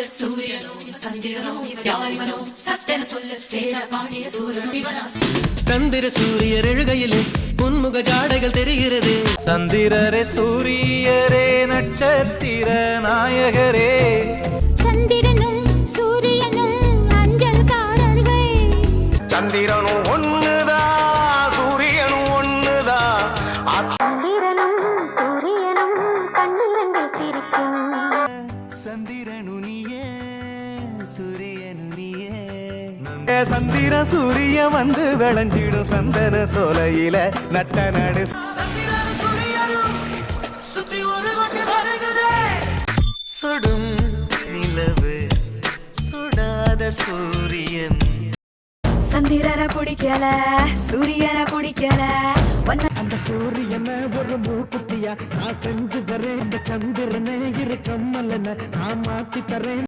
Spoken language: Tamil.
சூரியனும் சந்திரனும் யாரிவனும் சத்தென சொல்லு சேர பாடிய சூரனும் இவனா. சந்திர சூரியர் எழுகையிலே புன்முக ஜாடைகள் தெரிகிறது. சந்திரரே சூரியரே நட்சத்திர நாயகரே. சந்திரனும் சூரியனும் அஞ்சல்காரர்கள். சந்திரனும் ஒண்ணுதான் சூரியனும் ஒண்ணுதான். சந்திரனும் சூரியனும் கண்ணிரண்டில் சிரிக்கும். சந்திரனு நீயே சூரியனு நீயே. சந்திர சூரிய வந்து விளைஞ்சிடும் சந்தன சோலையில நட்ட நடு. சுடும் நிலவு சுடாத சூரியன். சந்திரனை பிடிக்கல சூரியனை பிடிக்கல. அந்த சூரியனை ஒரு மூக்குத்தியா நான் செஞ்சு தரேன். இந்த சந்திரனை இரு கம்மலன நான் மாத்தி தரேன்.